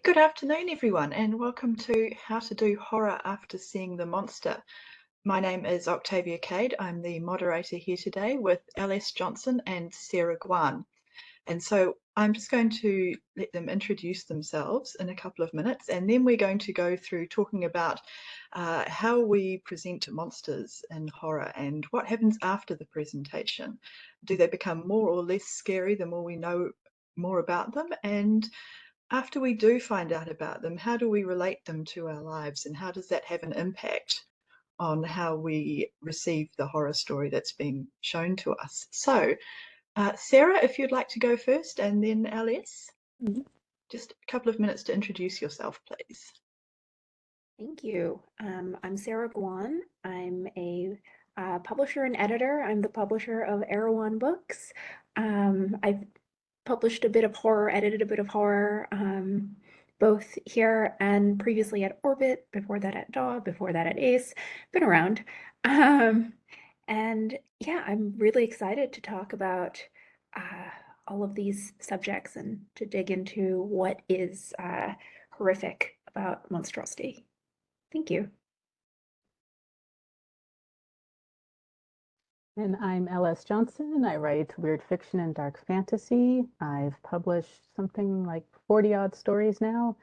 Good afternoon, everyone, and welcome to How to Do Horror After Seeing the Monster. My name is Octavia Cade. I'm the moderator here today with LS Johnson and Sarah Guan. And so I'm just going to let them introduce themselves in a couple of minutes, and then we're going to go through talking about how we present monsters in horror and what happens after the presentation. Do they become more or less scary the more we know more about them? And after we do find out about them, how do we relate them to our lives, and how does that have an impact on how we receive the horror story that's being shown to us? So, Sarah, if you'd like to go first, and then Alice, Mhm. just a couple of minutes to introduce yourself, please. Thank you. I'm Sarah Guan. I'm a publisher and editor. I'm the publisher of Erewhon Books. I've published a bit of horror, edited a bit of horror, both here and previously at Orbit, before that at DAW, before that at ACE. Been around. Um, and yeah, I'm really excited to talk about uh, all of these subjects and to dig into what is horrific about monstrosity. Thank you. And I'm LS Johnson. I write weird fiction and dark fantasy. I've published something like 40 odd stories now.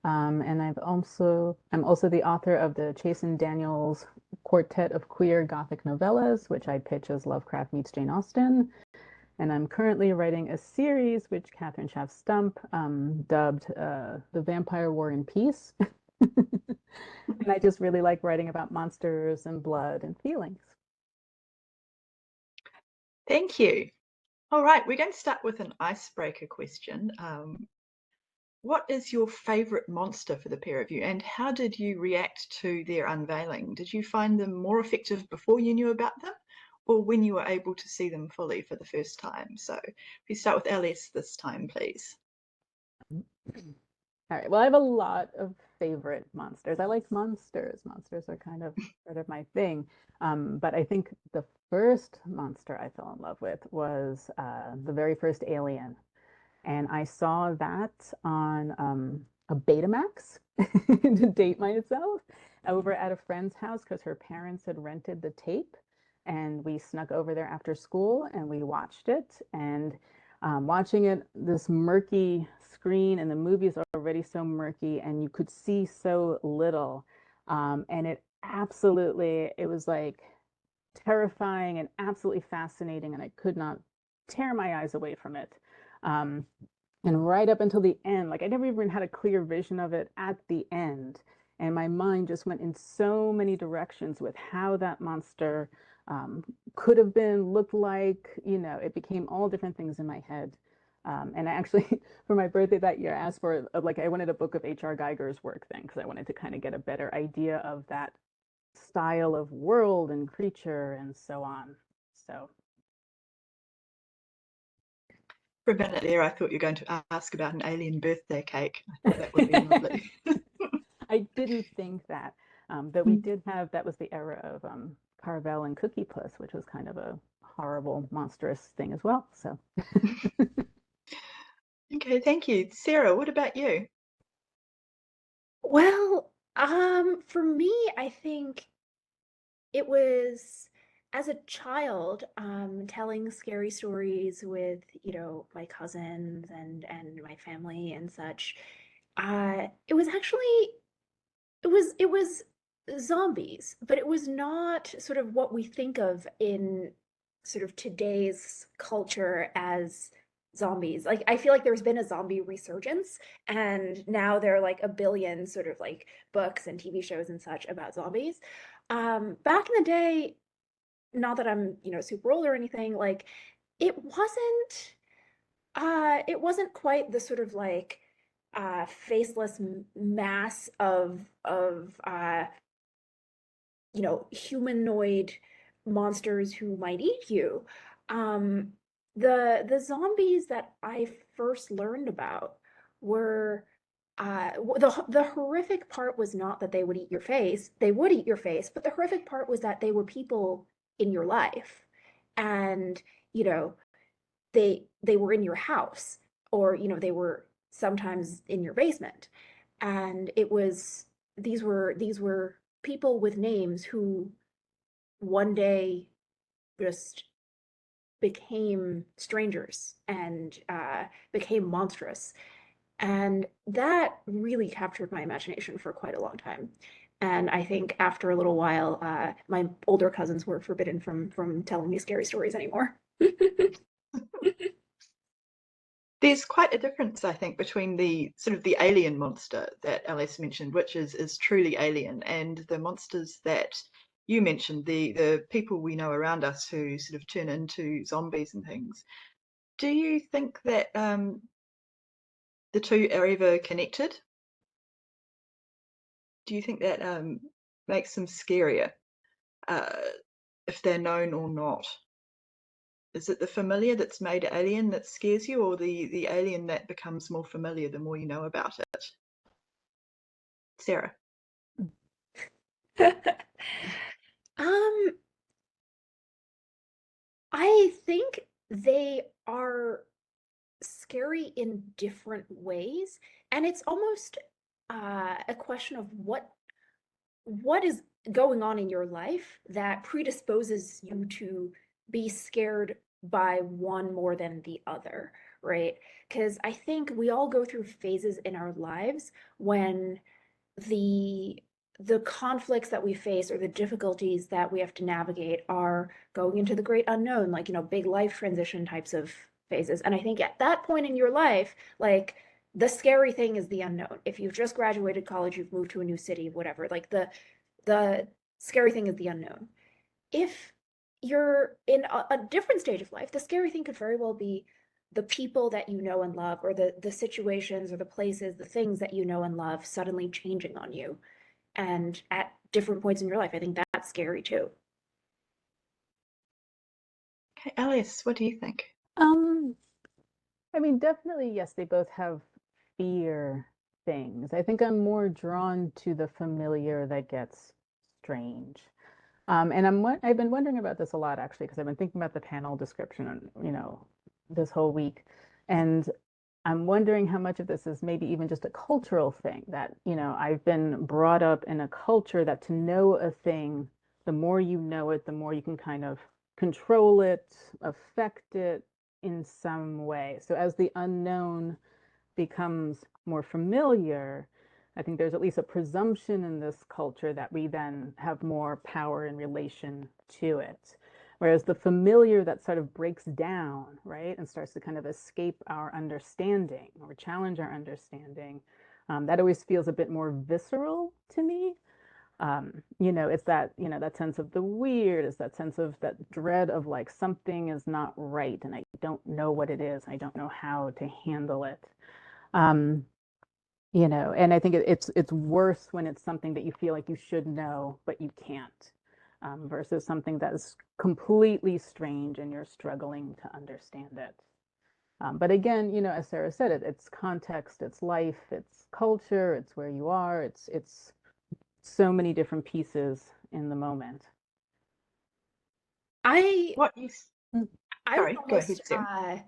And I'm also the author of the Chasen Daniels Quartet of Queer Gothic Novellas, which I pitch as Lovecraft meets Jane Austen. And I'm currently writing a series which Catherine Schaff Stump dubbed The Vampire War and Peace. And I just really like writing about monsters and blood and feelings. Thank you. All right, we're going to start with an icebreaker question. What is your favorite monster for the pair of you, and how did you react to their unveiling? Did you find them more effective before you knew about them, or when you were able to see them fully for the first time? So if we start with LS this time, please. All right. Well, I have a lot of favorite monsters. I like monsters. Monsters are kind of sort of my thing. But I think the first monster I fell in love with was the very first Alien. And I saw that on a Betamax to date myself over at a friend's house because her parents had rented the tape. And we snuck over there after school and we watched it. And watching it, this murky screen, and the movie is already so murky, and you could see so little. And it was like terrifying and absolutely fascinating, and I could not tear my eyes away from it. Um, and right up until the end, like I never even had a clear vision of it at the end. And my mind just went in so many directions with how that monster could have been, looked like, it became all different things in my head. And I actually, for my birthday that year, asked for, like, I wanted a book of H.R. Geiger's work then, because I wanted to kind of get a better idea of that style of world and creature and so on. So For a minute there, I thought you were going to ask about an alien birthday cake. I thought that would be lovely. I didn't think that. But we did have, that was the era of Carvel and Cookie Puss, which was kind of a horrible, monstrous thing as well. So Okay, thank you. Sarah, what about you? Well, for me, I think it was as a child, telling scary stories with, my cousins and my family and such. It was actually it was zombies, but it was not sort of what we think of in sort of today's culture as zombies. Like I feel like there's been a zombie resurgence, and now there are like a billion sort of like books and TV shows and such about zombies. Back in the day, not that I'm, super old or anything, like it wasn't it wasn't quite the sort of like faceless mass of humanoid monsters who might eat you. Um, the zombies that I first learned about were the horrific part was not that they would eat your face. They would eat your face, but the horrific part was that they were people in your life, and you know they were in your house, or they were sometimes in your basement. And these were people with names who one day just became strangers and became monstrous. And that really captured my imagination for quite a long time. And I think after a little while, my older cousins were forbidden from telling me scary stories anymore. There's quite a difference, I think, between the sort of the alien monster that Alice mentioned, which is truly alien, and the monsters that you mentioned, the people we know around us who sort of turn into zombies and things. Do you think that the two are ever connected? Do you think that makes them scarier uh, if they're known or not? Is it the familiar that's made alien that scares you, or the alien that becomes more familiar the more you know about it? Sarah. Um, I think they are scary in different ways, and it's almost a question of what is going on in your life that predisposes you to be scared by one more than the other, right? Because I think we all go through phases in our lives when the the conflicts that we face or the difficulties that we have to navigate are going into the great unknown, like, big life transition types of phases. And I think at that point in your life, like, the scary thing is the unknown. If you've just graduated college, you've moved to a new city, whatever, like, the scary thing is the unknown. If you're in a different stage of life, the scary thing could very well be the people that you know and love, or the situations or the places, the things that you know and love suddenly changing on you. And at different points in your life, I think that's scary too. Okay, Alice, what do you think? Um, I mean, definitely, yes, they both have fear things. I think I'm more drawn to the familiar that gets strange. And I've been wondering about this a lot actually, because I've been thinking about the panel description, this whole week. And I'm wondering how much of this is maybe even just a cultural thing that, I've been brought up in a culture that to know a thing, the more you know it, the more you can kind of control it, affect it in some way. So as the unknown becomes more familiar, I think there's at least a presumption in this culture that we then have more power in relation to it. Whereas the familiar that sort of breaks down, right, and starts to kind of escape our understanding or challenge our understanding, that always feels a bit more visceral to me. It's that sense of the weird, it's that sense of that dread of like something is not right and I don't know what it is. I don't know how to handle it. Um, and I think it's worse when it's something that you feel like you should know, but you can't, versus something that is completely strange and you're struggling to understand it. But again, as Sarah said, it's context, it's life, it's culture, it's where you are, it's so many different pieces in the moment. I What you? Mm. I would Sorry, go ahead, almost Sarah.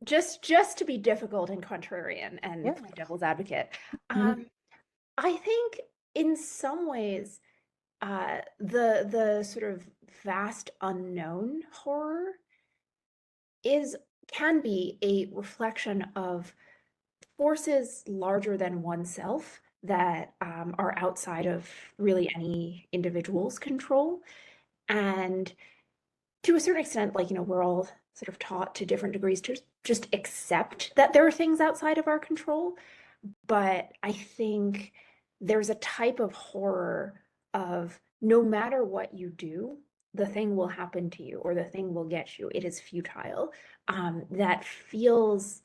just to be difficult and contrarian and Yeah. play devil's advocate. Mhm. I think in some ways, the sort of vast unknown horror is can be a reflection of forces larger than oneself that are outside of really any individual's control. And to a certain extent, like, we're all sort of taught to different degrees to just accept that there are things outside of our control. But I think there's a type of horror of no matter what you do, the thing will happen to you or the thing will get you. It is futile. That feels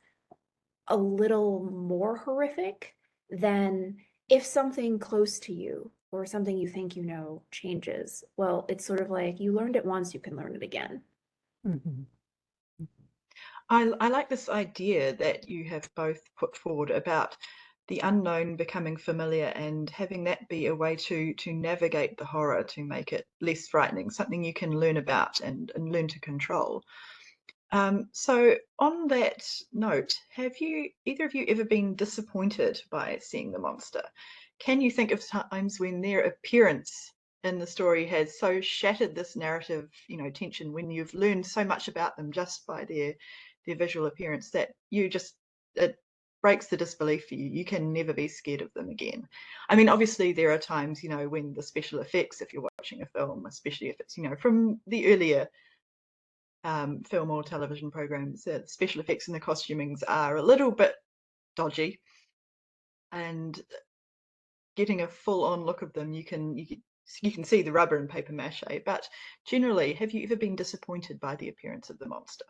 a little more horrific than if something close to you or something you think you know changes. Well, it's sort of like you learned it once, you can learn it again. Mhm. I like this idea that you have both put forward about the unknown becoming familiar and having that be a way to navigate the horror, to make it less frightening, something you can learn about and learn to control. So on that note, have either of you ever been disappointed by seeing the monster? Can you think of times when their appearance in the story has so shattered this narrative, tension, when you've learned so much about them just by their visual appearance, that it breaks the disbelief for you? You can never be scared of them again. I mean, obviously there are times, when the special effects, if you're watching a film, especially if it's, from the earlier film or television programs, the special effects and the costumings are a little bit dodgy, and getting a full-on look of them, you can see the rubber and paper mache. But generally, have you ever been disappointed by the appearance of the monster?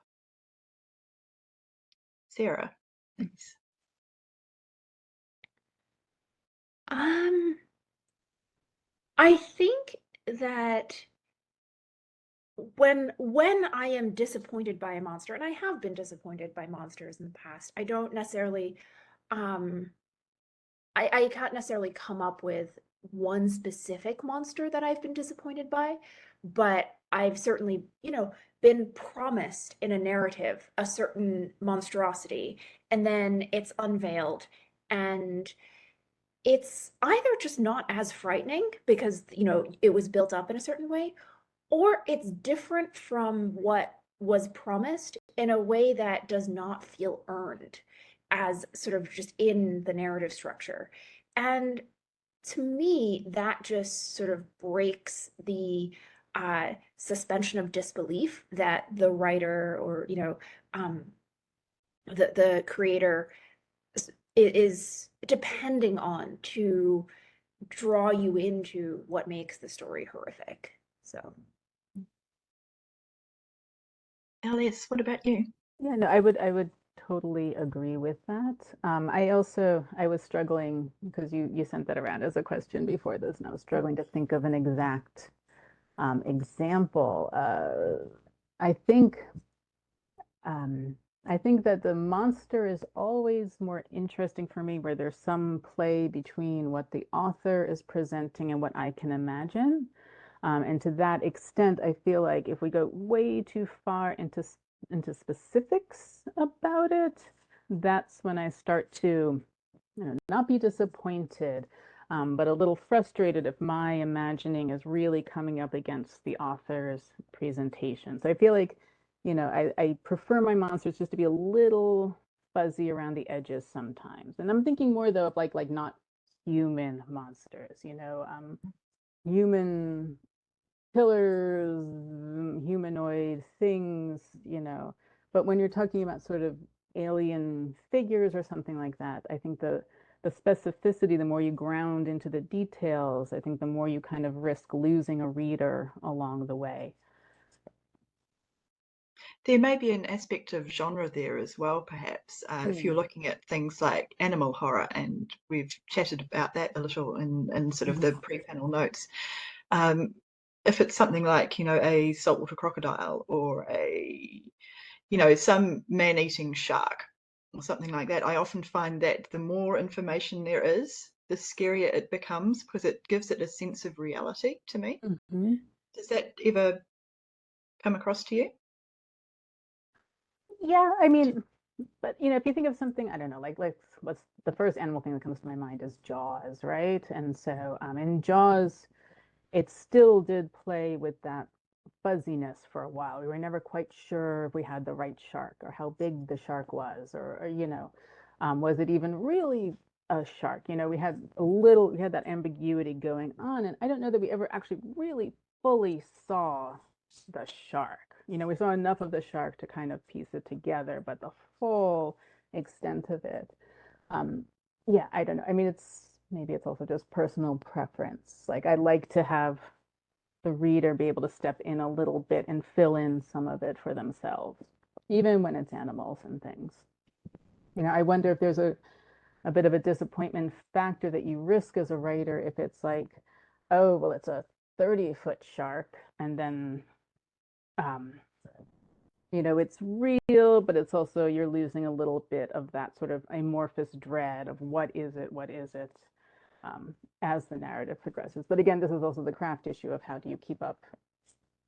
Sarah, please. I think that when I am disappointed by a monster, and I have been disappointed by monsters in the past, I don't necessarily I can't necessarily come up with one specific monster that I've been disappointed by, but I've certainly, been promised in a narrative a certain monstrosity, and then it's unveiled, and it's either just not as frightening because, it was built up in a certain way, or it's different from what was promised in a way that does not feel earned as sort of just in the narrative structure. And to me, that just sort of breaks the suspension of disbelief that the writer or, the creator is depending on to draw you into what makes the story horrific. So Alice, what about you? Yeah, no, I would totally agree with that. I was struggling because you sent that around as a question before this, and I was struggling to think of an exact example. I think I think that the monster is always more interesting for me where there's some play between what the author is presenting and what I can imagine. And to that extent, I feel like if we go way too far into specifics about it, that's when I start to, not be disappointed, but a little frustrated if my imagining is really coming up against the author's presentation. So I feel like, I prefer my monsters just to be a little fuzzy around the edges sometimes. And I'm thinking more though of like not human monsters, human pillars, humanoid things, But when you're talking about sort of alien figures or something like that, I think the specificity, the more you ground into the details, I think the more you kind of risk losing a reader along the way. There may be an aspect of genre there as well, perhaps, if you're looking at things like animal horror, and we've chatted about that a little in sort of the pre-panel notes. If it's something like, a saltwater crocodile or some man-eating shark or something like that, I often find that the more information there is, the scarier it becomes because it gives it a sense of reality to me. Mm-hmm. Does that ever come across to you? Yeah, I mean, but if you think of something, I don't know, like what's the first animal thing that comes to my mind is Jaws, right? And so in Jaws, it still did play with that fuzziness for a while. We were never quite sure if we had the right shark or how big the shark was, was it even really a shark? We had that ambiguity going on, and I don't know that we ever actually really fully saw the shark. We saw enough of the shark to kind of piece it together, but the full extent of it, yeah, I don't know. I mean, maybe it's also just personal preference. Like I like to have the reader be able to step in a little bit and fill in some of it for themselves, even when it's animals and things. I wonder if there's a bit of a disappointment factor that you risk as a writer if it's like, oh, well, it's a 30-foot shark, and then um, it's real, but it's also you're losing a little bit of that sort of amorphous dread of what is it, as the narrative progresses. But again, this is also the craft issue of how do you keep up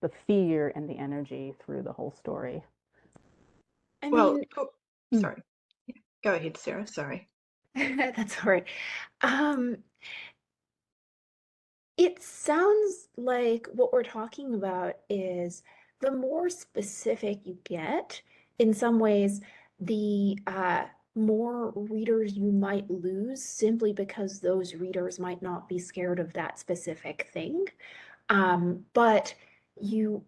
the fear and the energy through the whole story. I Well, mean, sorry. Yeah. Go ahead, Sarah. Sorry. that's all right. Um, it sounds like what we're talking about is the more specific you get, in some ways, the more readers you might lose simply because those readers might not be scared of that specific thing. But you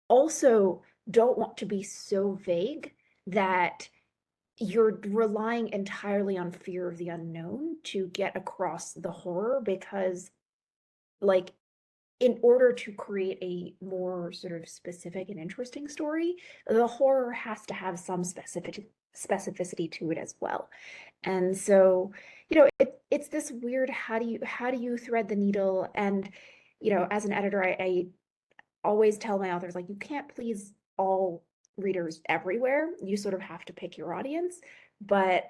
also don't want to be so vague that you're relying entirely on fear of the unknown to get across the horror because, like, in order to create a more sort of specific and interesting story, the horror has to have some specificity to it as well. And so, it's this weird how do you thread the needle? And as an editor, I always tell my authors, like, you can't please all readers everywhere. You sort of have to pick your audience. But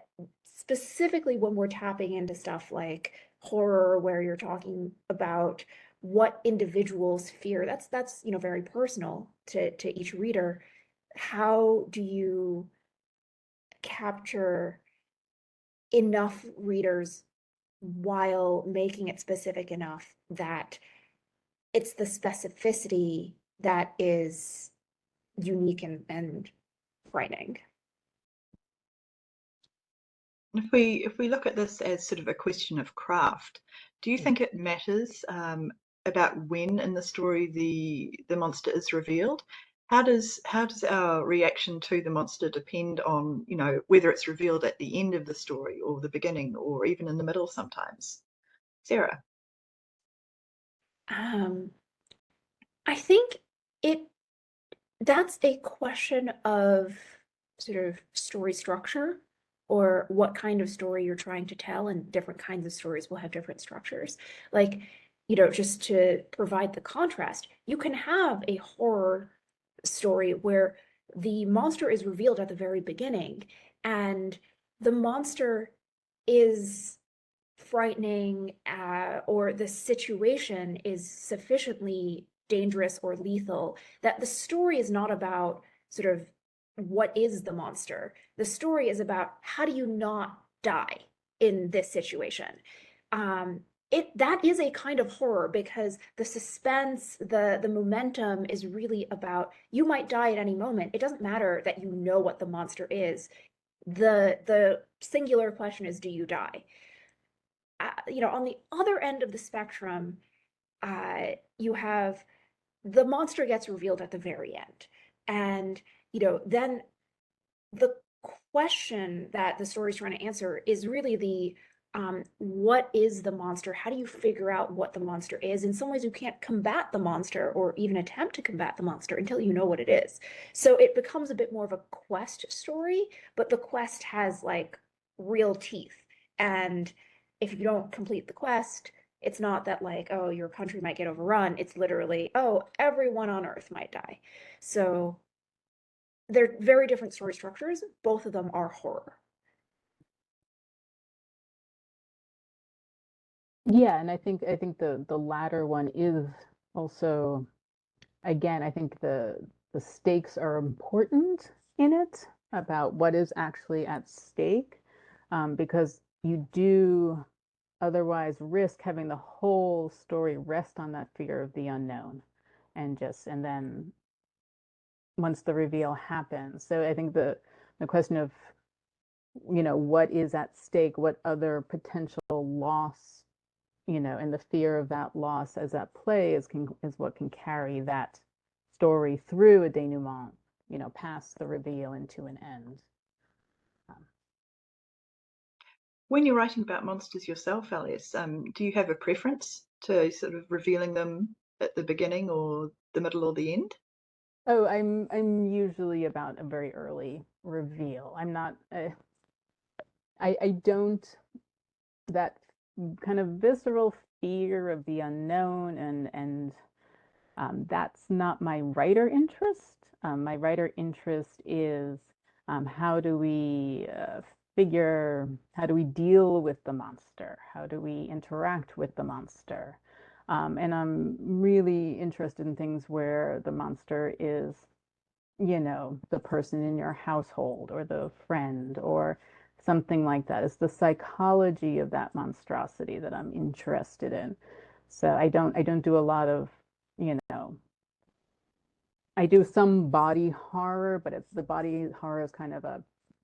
specifically when we're tapping into stuff like horror, where you're talking about what individuals fear, that's very personal to each reader. How do you capture enough readers while making it specific enough that it's the specificity that is unique and frightening? If we look at this as sort of a question of craft, do you think it matters about when in the story the monster is revealed? How does our reaction to the monster depend on, whether it's revealed at the end of the story or the beginning or even in the middle sometimes? Sarah. Um, I think it that's a question of sort of story structure, or what kind of story you're trying to tell, and different kinds of stories will have different structures. Like, just to provide the contrast, you can have a horror story where the monster is revealed at the very beginning, and the monster is frightening, or the situation is sufficiently dangerous or lethal that the story is not about sort of what is the monster. The story is about how do you not die in this situation. That is a kind of horror because the suspense, the momentum is really about you might die at any moment. It doesn't matter that you know what the monster is. The singular question is, do you die? On the other end of the spectrum, you have the monster gets revealed at the very end. And, then the question that the story is trying to answer is really what is the monster? How do you figure out what the monster is? In some ways, you can't combat the monster or even attempt to combat the monster until you know what it is. So it becomes a bit more of a quest story, but the quest has like real teeth. And if you don't complete the quest, it's not that, like, oh, your country might get overrun. It's literally, oh, everyone on Earth might die. So they're very different story structures. Both of them are horror. Yeah, and I think the latter one is also, again, I think the stakes are important in it about what is actually at stake, because you do otherwise risk having the whole story rest on that fear of the unknown, and then once the reveal happens. So I think the question of, what is at stake, what other potential loss, and the fear of that loss as at play is what can carry that story through a denouement, past the reveal into an end. When you're writing about monsters yourself, Alice, do you have a preference to sort of revealing them at the beginning or the middle or the end? Oh, I'm usually about a very early reveal. I'm not. I don't, that kind of visceral fear of the unknown, and that's not my writer interest. My writer interest is, how do we how do we deal with the monster? How do we interact with the monster? And I'm really interested in things where the monster is the person in your household or the friend or something like that. It's the psychology of that monstrosity that I'm interested in. So I don't do a lot of, you know, I do some body horror, but it's the body horror is kind of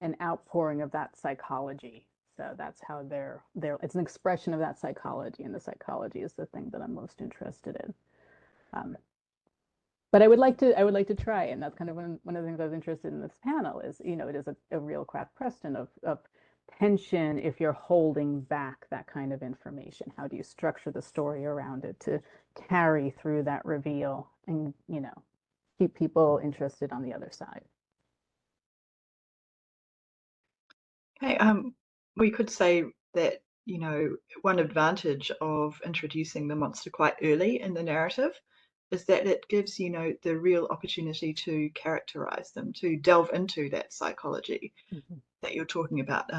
an outpouring of that psychology. So that's how they're it's an expression of that psychology, and the psychology is the thing that I'm most interested in. Um, but I would like to try, and that's kind of one of the things I was interested in this panel is, it is a real craft question of tension if you're holding back that kind of information. How do you structure the story around it to carry through that reveal and, keep people interested on the other side? Okay, we could say that, one advantage of introducing the monster quite early in the narrative is that it gives, the real opportunity to characterize them, to delve into that psychology Mhm. that you're talking about.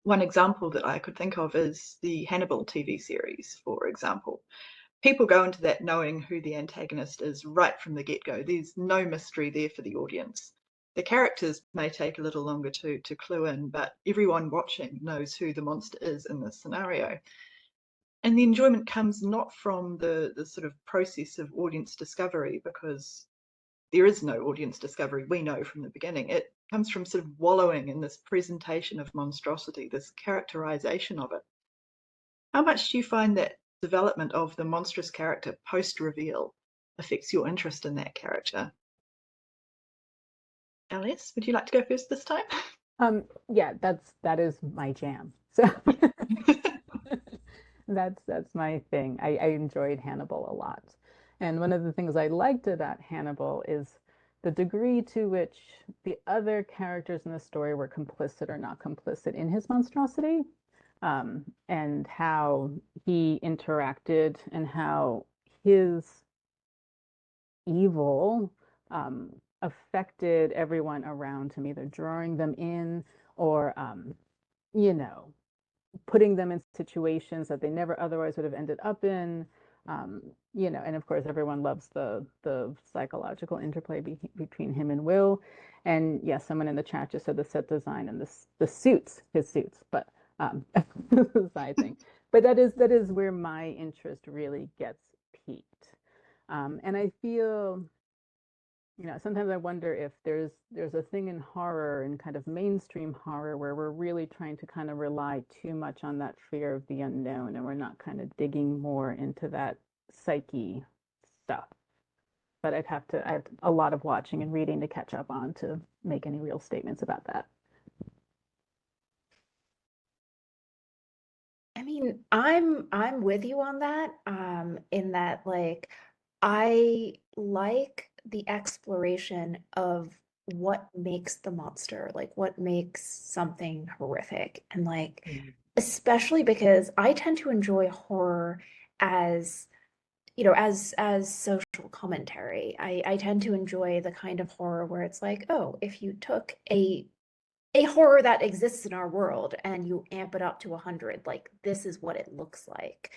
One example that I could think of is the Hannibal TV series, for example. People go into that knowing who the antagonist is right from the get-go. There's no mystery there for the audience. The characters may take a little longer to clue in, but everyone watching knows who the monster is in this scenario. And the enjoyment comes not from the sort of process of audience discovery, because there is no audience discovery, we know from the beginning. It comes from sort of wallowing in this presentation of monstrosity, this characterization of it. How much do you find that development of the monstrous character post-reveal affects your interest in that character? Alice, would you like to go first this time? Yeah, that is my jam. So that's my thing. I enjoyed Hannibal a lot. And one of the things I liked about Hannibal is the degree to which the other characters in the story were complicit or not complicit in his monstrosity, and how he interacted and how his evil affected everyone around him, either drawing them in or, you know, putting them in situations that they never otherwise would have ended up in. And of course, everyone loves the psychological interplay between him and Will. And yes, someone in the chat just said the set design and the suits, his suits, but side thing. But that is where my interest really gets piqued. And I feel, sometimes I wonder if there's a thing in horror and kind of mainstream horror where we're really trying to kind of rely too much on that fear of the unknown, and we're not kind of digging more into that psyche stuff. But I have a lot of watching and reading to catch up on to make any real statements about that. I mean, I'm with you on that, in that like I like the exploration of what makes the monster, like what makes something horrific. And like especially because I tend to enjoy horror as, as social commentary. I tend to enjoy the kind of horror where it's like, oh, if you took a horror that exists in our world and you amp it up to 100, like this is what it looks like.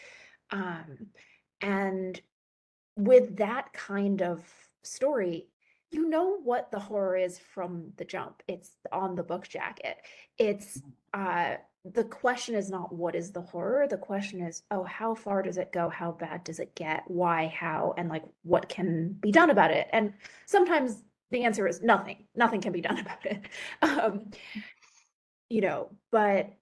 And with that kind of story, you know what the horror is from the jump. It's on the book jacket. It's the question is not what is the horror. The question is, oh, how far does it go? How bad does it get? Why, how, and like what can be done about it? And sometimes the answer is nothing. Nothing can be done about it. Um, but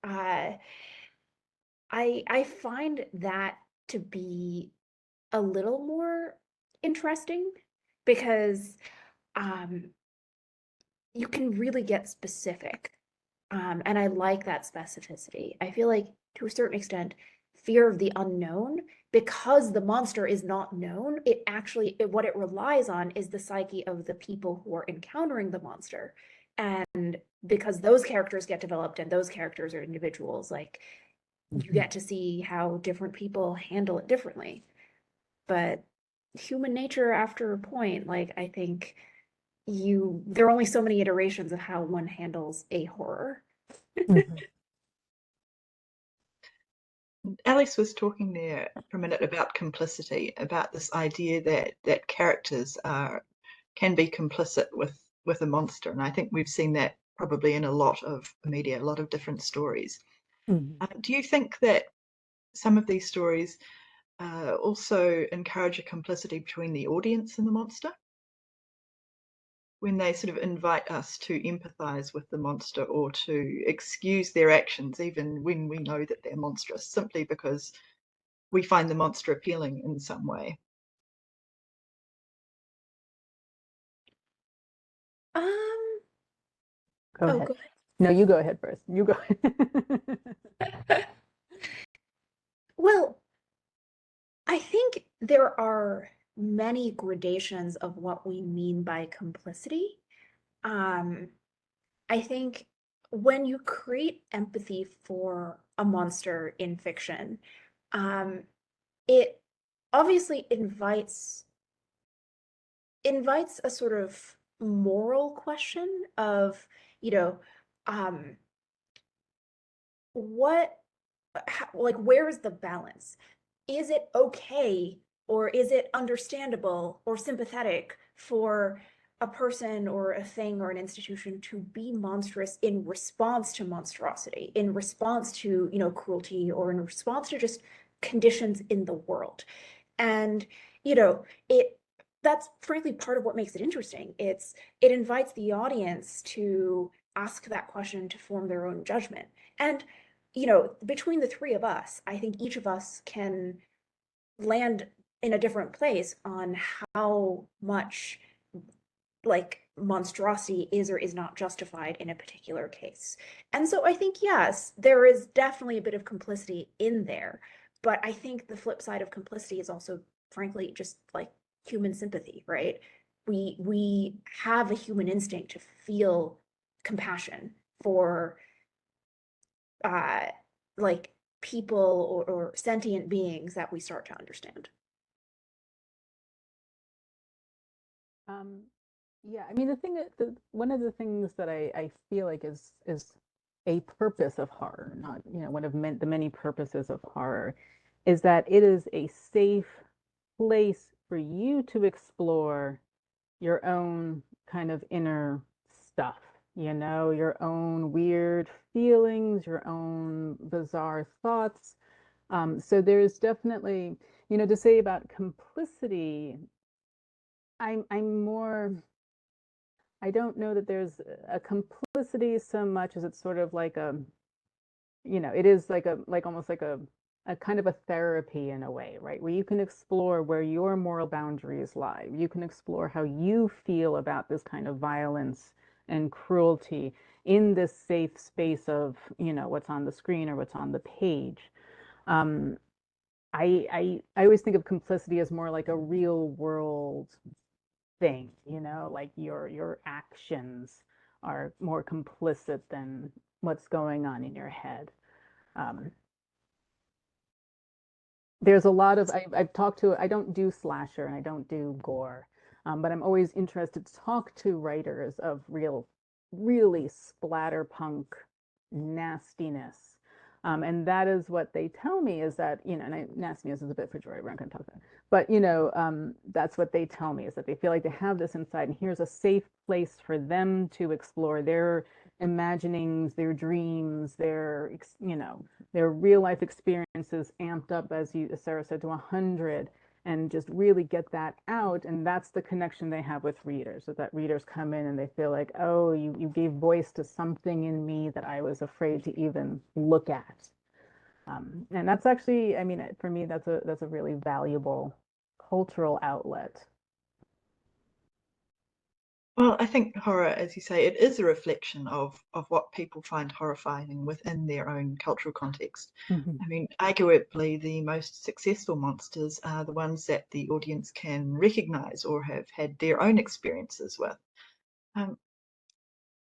I find that to be a little more interesting because um, you can really get specific. And I like that specificity. I feel like to a certain extent, fear of the unknown, because the monster is not known, what it relies on is the psyche of the people who are encountering the monster. And because those characters get developed and those characters are individuals, like you get to see how different people handle it differently. But human nature after a point, like I think there are only so many iterations of how one handles a horror. Mhm. Alice was talking there for a minute about complicity, about this idea that characters are can be complicit with a monster, and I think we've seen that probably in a lot of media, a lot of different stories. Do you think that some of these stories also encourage a complicity between the audience and the monster, when they sort of invite us to empathize with the monster or to excuse their actions even when we know that they're monstrous, simply because we find the monster appealing in some way? Um, Go oh, ahead. go ahead. No, you go ahead first. You go ahead. Well, I think there are many gradations of what we mean by complicity. Um, I think when you create empathy for a monster in fiction, um, it obviously invites a sort of moral question of, you know, um, what, like, where is the balance? Is it okay, or is it understandable or sympathetic for a person or a thing or an institution to be monstrous in response to monstrosity, in response to, cruelty, or in response to just conditions in the world? And, it that's frankly part of what makes it interesting. It invites the audience to ask that question, to form their own judgment. And, between the three of us, I think each of us can land in a different place on how much, like, monstrosity is or is not justified in a particular case. And so I think, yes, there is definitely a bit of complicity in there, but I think the flip side of complicity is also, frankly, just like human sympathy, right? We have a human instinct to feel compassion for uh like people, or sentient beings that we start to understand. Um, yeah, I mean, one of the things that I feel like is a purpose of horror, not, one of the many purposes of horror, is that it is a safe place for you to explore your own kind of inner stuff, your own weird feelings, your own bizarre thoughts. So there's definitely, to say about complicity, I'm more, I don't know that there's a complicity so much as it's sort of like it is like almost like a kind of a therapy in a way, right? Where you can explore where your moral boundaries lie. You can explore how you feel about this kind of violence and cruelty in this safe space of, what's on the screen or what's on the page. Um, I always think of complicity as more like a real world thing, like your actions are more complicit than what's going on in your head. Um, there's a lot of I've talked to, I don't do slasher and I don't do gore, but I'm always interested to talk to writers of really splatterpunk nastiness. And that is what they tell me, is that, nastiness is a bit pejorative, we're not going to talk about it. But, that's what they tell me, is that they feel like they have this inside, and here's a safe place for them to explore their imaginings, their dreams, their real life experiences amped up, as Sarah said, to 100, and just really get that out. And that's the connection they have with readers, so that readers come in and they feel like, oh, you gave voice to something in me that I was afraid to even look at. And that's actually, I mean, for me, that's a really valuable cultural outlet. Well, I think horror, as you say, it is a reflection of what people find horrifying within their own cultural context. Mm-hmm. I mean, arguably the most successful monsters are the ones that the audience can recognize or have had their own experiences with. Um,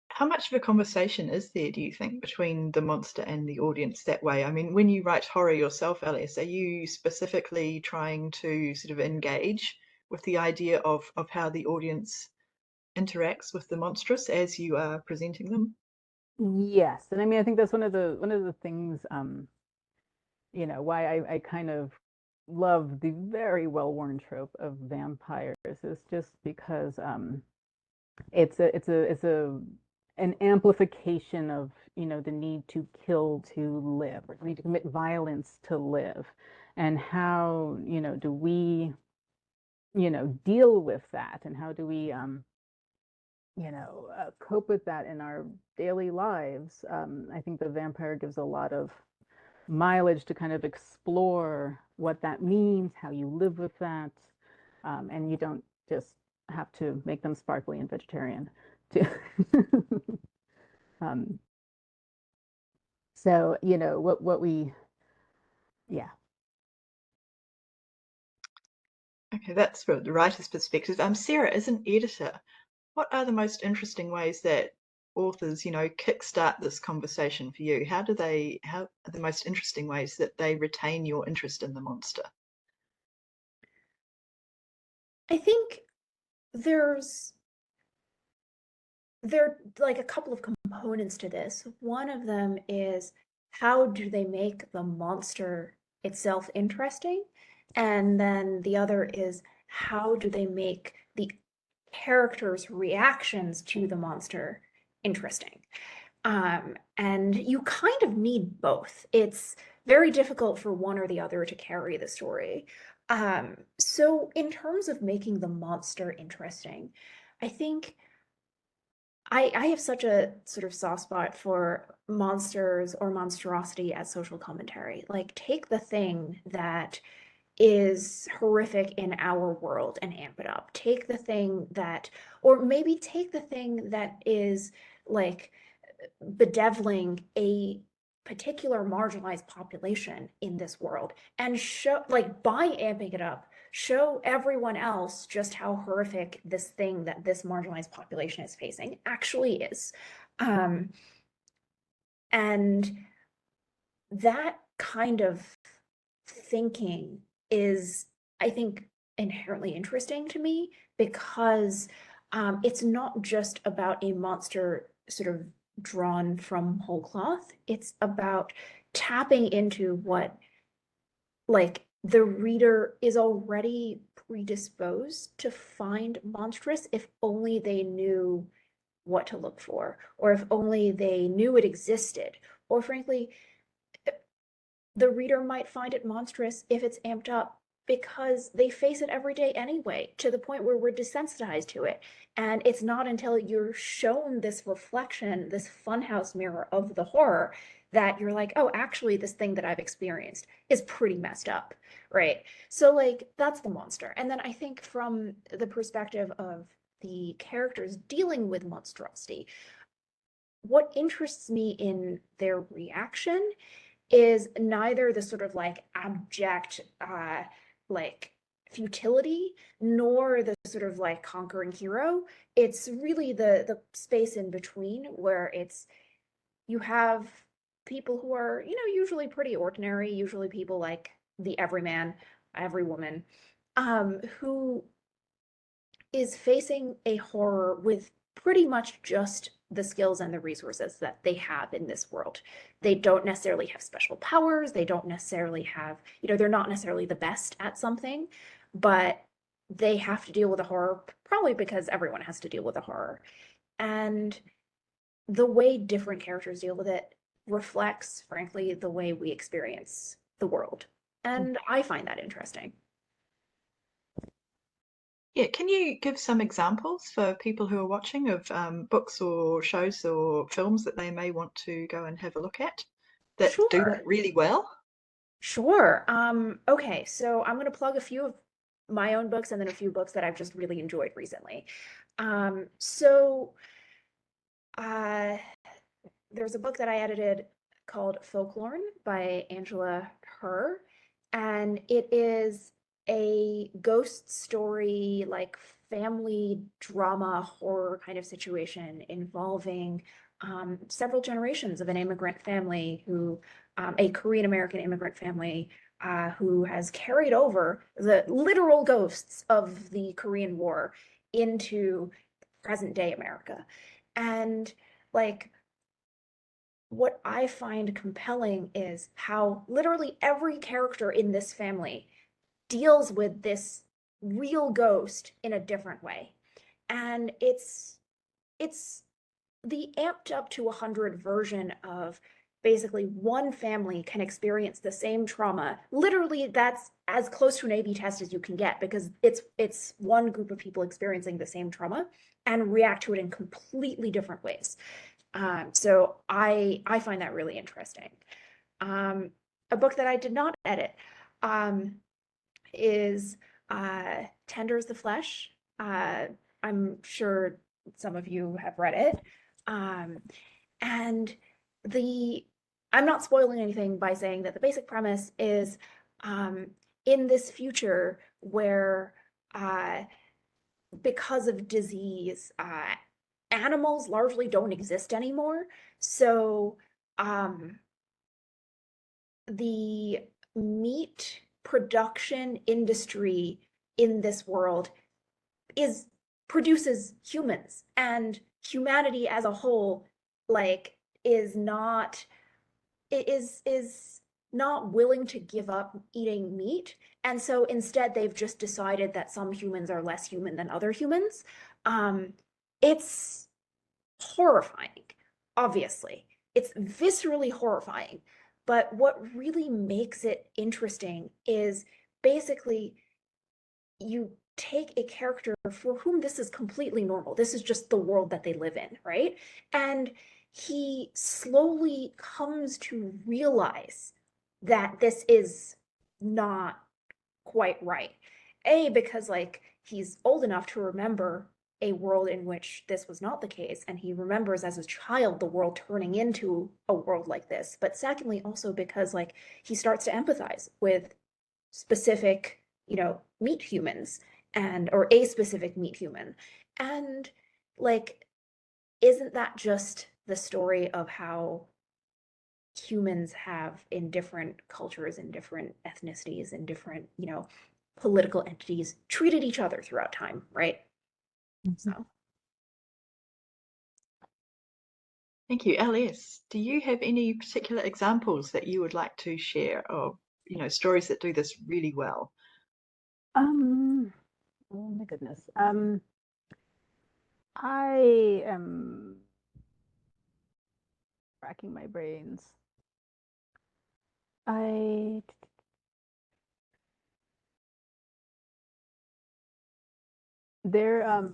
how much of a conversation is there, do you think, between the monster and the audience that way? I mean, when you write horror yourself, Alice, are you specifically trying to sort of engage with the idea of how the audience interacts with the monstrous as you are presenting them? Yes, and I mean, I think that's one of the things, why I kind of love the very well-worn trope of vampires is just because it's a an amplification of, the need to kill to live, or the need to commit violence to live. And how, do we, deal with that, and how do we cope with that in our daily lives. I think the vampire gives a lot of mileage to kind of explore what that means, how you live with that, and you don't just have to make them sparkly and vegetarian. To um, so what we, yeah. Okay, that's from the writer's perspective. Sarah, as an editor, what are the most interesting ways that authors, kickstart this conversation for you? How are the most interesting ways that they retain your interest in the monster? I think there's there are like a couple of components to this. One of them is, how do they make the monster itself interesting? And then the other is, how do they make the characters' reactions to the monster interesting? And you kind of need both. It's very difficult for one or the other to carry the story. So in terms of making the monster interesting, I think I have such a sort of soft spot for monsters or monstrosity as social commentary. Like, take the thing that is horrific in our world and amp it up. Take the thing that, or maybe take the thing that is like bedeviling a particular marginalized population in this world, and show, like, by amping it up, show everyone else just how horrific this thing that this marginalized population is facing actually is. Um, and that kind of thinking is, I think, inherently interesting to me, because it's not just about a monster sort of drawn from whole cloth. It's about tapping into what, like, the reader is already predisposed to find monstrous, if only they knew what to look for, or if only they knew it existed, or frankly, the reader might find it monstrous if it's amped up because they face it every day anyway, to the point where we're desensitized to it. And it's not until you're shown this reflection, this funhouse mirror of the horror, that you're like, oh, actually, this thing that I've experienced is pretty messed up, right? So, like, that's the monster. And then I think from the perspective of the characters dealing with monstrosity, what interests me in their reaction is neither the sort of like abject like futility, nor the sort of like conquering hero. It's really the space in between, where it's, you have people who are, usually pretty ordinary, usually people like the everyman, every woman, who is facing a horror with pretty much just the skills and the resources that they have in this world. They don't necessarily have special powers. They don't necessarily have, they're not necessarily the best at something, but they have to deal with a horror, probably because everyone has to deal with a horror. And the way different characters deal with it reflects, frankly, the way we experience the world. And I find that interesting. Yeah, can you give some examples for people who are watching of books or shows or films that they may want to go and have a look at that do Sure. that really well? Sure. Okay, so I'm going to plug a few of my own books and then a few books that I've just really enjoyed recently. So uh, there's a book that I edited called Folklorn by Angela Herr, and it is a ghost story, like family drama horror kind of situation involving several generations of an immigrant family who, a Korean American immigrant family, who has carried over the literal ghosts of the Korean War into present day America. And, like, what I find compelling is how literally every character in this family deals with this real ghost in a different way. And it's the amped up to 100 version of basically one family can experience the same trauma. Literally, that's as close to an A/B test as you can get, because it's one group of people experiencing the same trauma and react to it in completely different ways. So I find that really interesting. A book that I did not edit is Tender as the Flesh. I'm sure some of you have read it. And the I'm not spoiling anything by saying that the basic premise is in this future where because of disease, animals largely don't exist anymore. So the meat production industry in this world produces humans, and humanity as a whole like is not willing to give up eating meat. And so instead they've just decided that some humans are less human than other humans. It's horrifying, obviously. It's viscerally horrifying. But what really makes it interesting is basically you take a character for whom this is completely normal. This is just the world that they live in, right? And he slowly comes to realize that this is not quite right. Because like he's old enough to remember a world in which this was not the case, and he remembers as a child the world turning into a world like this. But secondly, also because like he starts to empathize with specific, meat humans, and or a specific meat human. And like, isn't that just the story of how humans have in different cultures and different ethnicities and different, political entities treated each other throughout time, right? So Thank you. LS, do you have any particular examples that you would like to share of, stories that do this really well? Oh my goodness. I am racking my brains. I there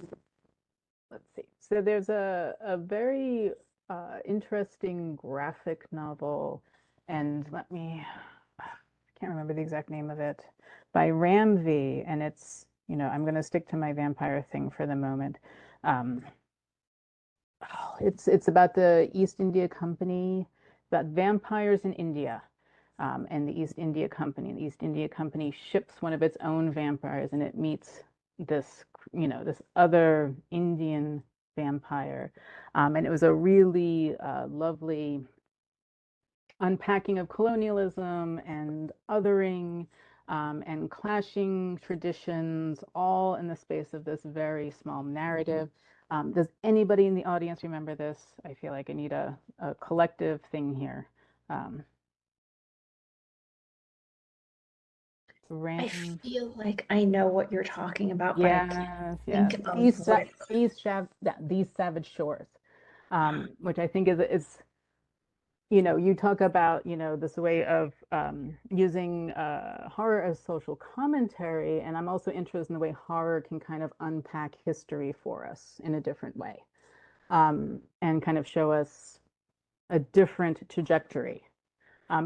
let's see. So there's a very interesting graphic novel, and I can't remember the exact name of it, by Ram V, and it's, I'm going to stick to my vampire thing for the moment. It's about the East India Company, about vampires in India, and the East India Company. The East India Company ships one of its own vampires, and it meets this, this other Indian vampire, and it was a really lovely unpacking of colonialism and othering, and clashing traditions, all in the space of this very small narrative. Does anybody in the audience remember this? I feel like I need a collective thing here. I Ram. feel like I know what you're talking about, but I can't Yes. think of what These Savage Shores, which I think is you talk about, this way of using horror as social commentary, and I'm also interested in the way horror can kind of unpack history for us in a different way, and kind of show us a different trajectory.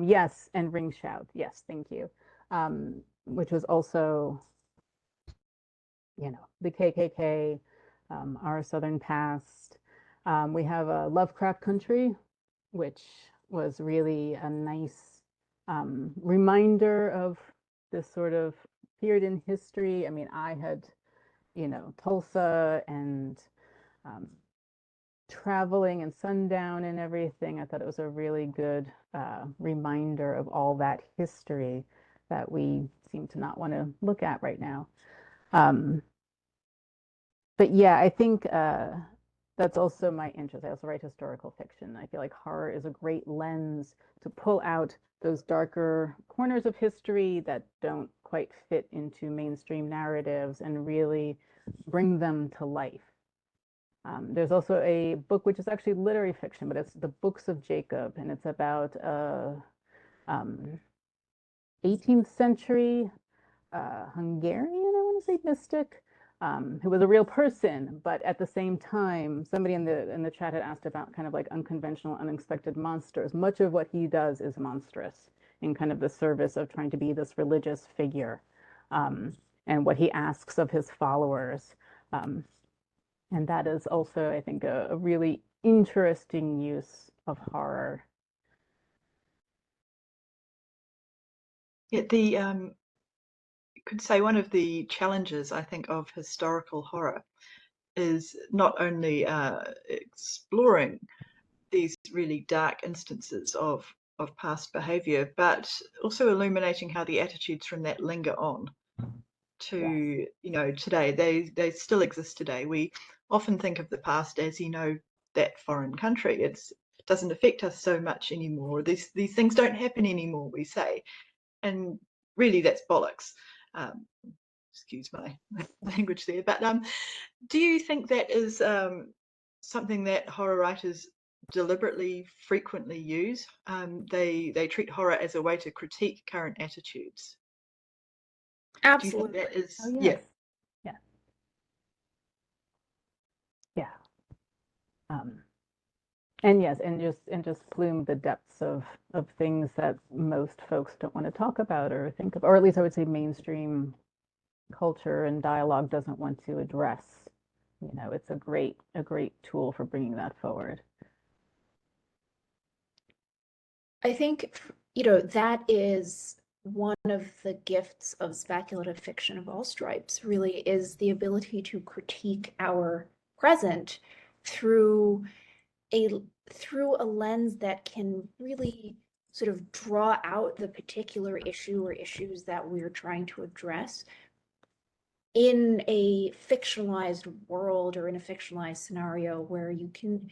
Yes, and Ring Shout. Yes, thank you. Which was also, the KKK, our Southern past. We have a Lovecraft Country, which was really a nice reminder of this sort of period in history. I mean, I had, Tulsa and traveling and sundown and everything. I thought it was a really good reminder of all that history that we seem to not want to look at right now. But yeah, I think that's also my interest. I also write historical fiction. I feel like horror is a great lens to pull out those darker corners of history that don't quite fit into mainstream narratives and really bring them to life. There's also a book which is actually literary fiction, but it's The Books of Jacob, and it's about a 18th century Hungarian, I want to say, mystic, who was a real person, but at the same time, somebody in the chat had asked about kind of like unconventional, unexpected monsters. Much of what he does is monstrous in kind of the service of trying to be this religious figure, and what he asks of his followers. And that is also, I think, a really interesting use of horror. Yeah, you could say one of the challenges, I think, of historical horror is not only exploring these really dark instances of past behavior, but also illuminating how the attitudes from that linger on to, today. They still exist today. We often think of the past as, that foreign country. It doesn't affect us so much anymore. These things don't happen anymore, we say. And really that's bollocks. Excuse my language there. But do you think that is something that horror writers deliberately frequently use? They treat horror as a way to critique current attitudes. Do you think Absolutely. that is? Oh, yes. Yeah. Yeah. Yeah. And yes, and just plume the depths of things that most folks don't want to talk about or think of, or at least I would say mainstream culture and dialogue doesn't want to address. It's a great tool for bringing that forward. I think, that is one of the gifts of speculative fiction of all stripes, really, is the ability to critique our present through a lens that can really sort of draw out the particular issue or issues that we're trying to address in a fictionalized world or in a fictionalized scenario where you can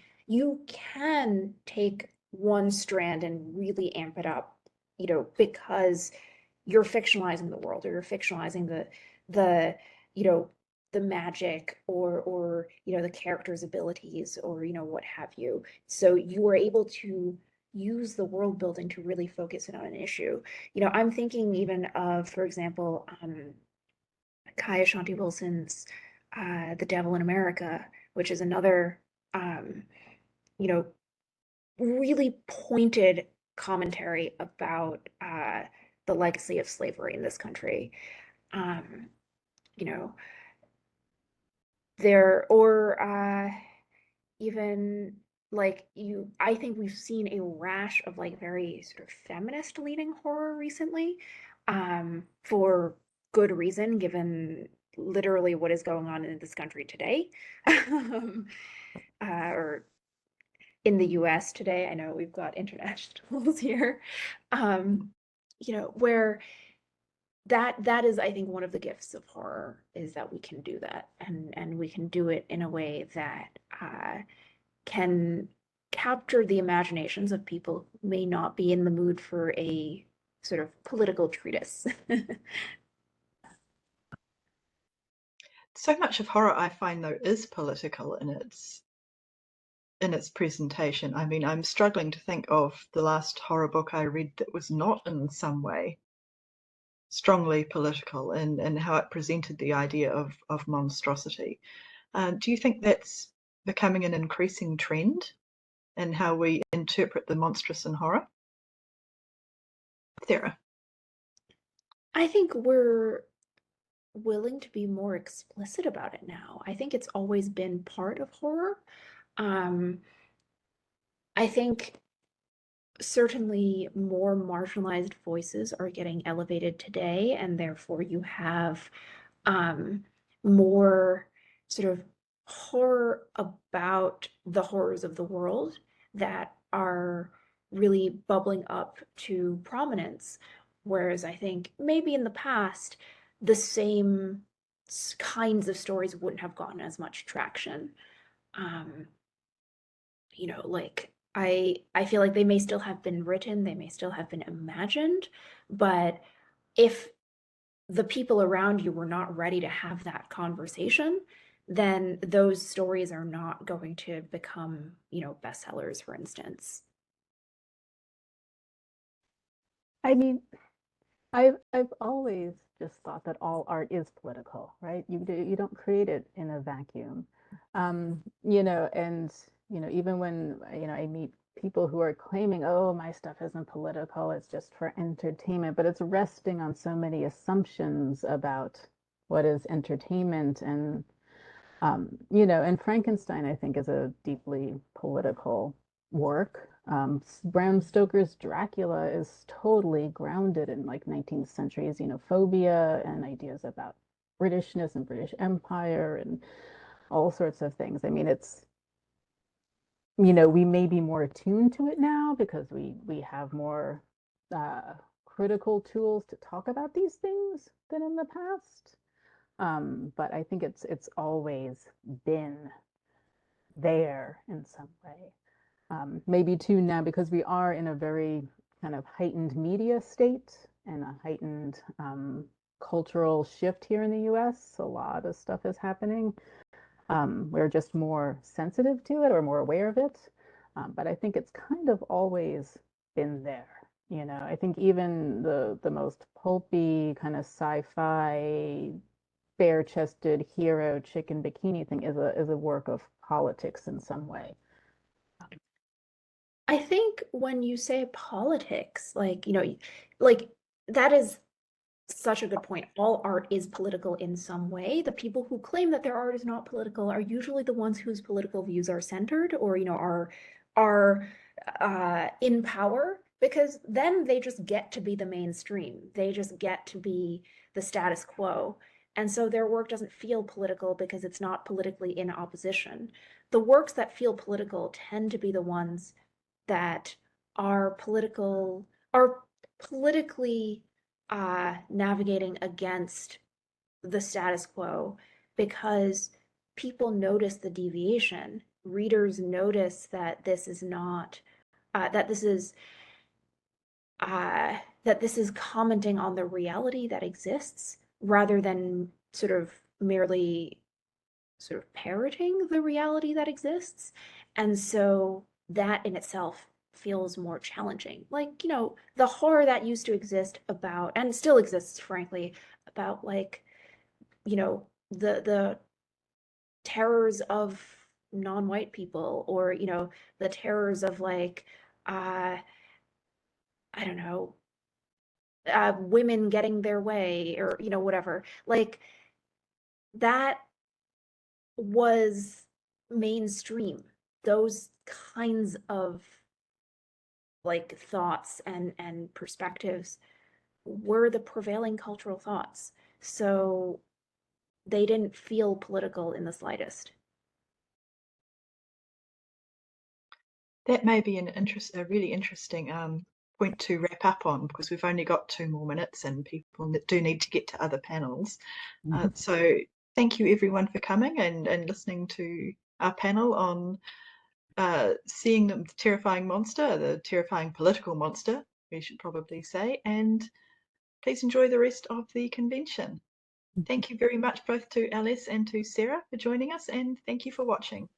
take one strand and really amp it up, because you're fictionalizing the world or you're fictionalizing the you know the magic or the character's abilities or what have you. So you are able to use the world building to really focus in on an issue. I'm thinking even of, for example, Kaya Shanti Wilson's The Devil in America, which is another you know really pointed commentary about the legacy of slavery in this country. Um, you know, there or even like I think we've seen a rash of like very sort of feminist leaning horror recently, for good reason, given literally what is going on in this country today, or in the US today. I know we've got internationals here, where that is, I think, one of the gifts of horror is that we can do that, and we can do it in a way that can capture the imaginations of people who may not be in the mood for a sort of political treatise. So much of horror, I find, though, is political in its presentation. I mean, I'm struggling to think of the last horror book I read that was not in some way strongly political and how it presented the idea of monstrosity. Do you think that's becoming an increasing trend in how we interpret the monstrous in horror? Sarah? I think we're willing to be more explicit about it now. I think it's always been part of horror. I think certainly more marginalized voices are getting elevated today, and therefore you have more sort of horror about the horrors of the world that are really bubbling up to prominence. Whereas I think maybe in the past, the same kinds of stories wouldn't have gotten as much traction. You know, like I feel like they may still have been written, they may still have been imagined, but if the people around you were not ready to have that conversation, then those stories are not going to become, you know, bestsellers, for instance. I mean, I've always just thought that all art is political, right? You don't create it in a vacuum. And even when I meet people who are claiming, oh, my stuff isn't political, it's just for entertainment, but it's resting on so many assumptions about what is entertainment. And Frankenstein, I think, is a deeply political work. Bram Stoker's Dracula is totally grounded in like 19th century xenophobia and ideas about Britishness and British Empire and all sorts of things. I mean, we may be more attuned to it now because we have more critical tools to talk about these things than in the past. But I think it's always been there in some way. Maybe too now because we are in a very kind of heightened media state and a heightened cultural shift here in the US. A lot of stuff is happening. We're just more sensitive to it or more aware of it. But I think it's kind of always been there. I think even the most pulpy kind of sci-fi bare-chested hero chicken bikini thing is a work of politics in some way. I think when you say politics, like, you know, like that is such a good point. All art is political in some way. The people who claim that their art is not political are usually the ones whose political views are centered or, you know, are in power, because then they just get to be the mainstream. They just get to be the status quo. And so their work doesn't feel political because it's not politically in opposition. The works that feel political tend to be the ones that are politically navigating against the status quo because people notice the deviation. Readers notice that this is not that this is that this is commenting on the reality that exists rather than sort of merely sort of parroting the reality that exists. And so that in itself feels more challenging. Like, you know, the horror that used to exist about, and still exists, frankly, about like, you know, the terrors of non-white people, or, you know, the terrors of like, I don't know, women getting their way, or, you know, whatever. Like that was mainstream. Those kinds of like thoughts and perspectives were the prevailing cultural thoughts. So they didn't feel political in the slightest. That may be a really interesting point to wrap up on, because we've only got 2 more minutes and people do need to get to other panels. So thank you everyone for coming and listening to our panel on seeing the terrifying monster, the terrifying political monster, we should probably say, and please enjoy the rest of the convention. Thank you very much both to Alice and to Sarah for joining us, and thank you for watching.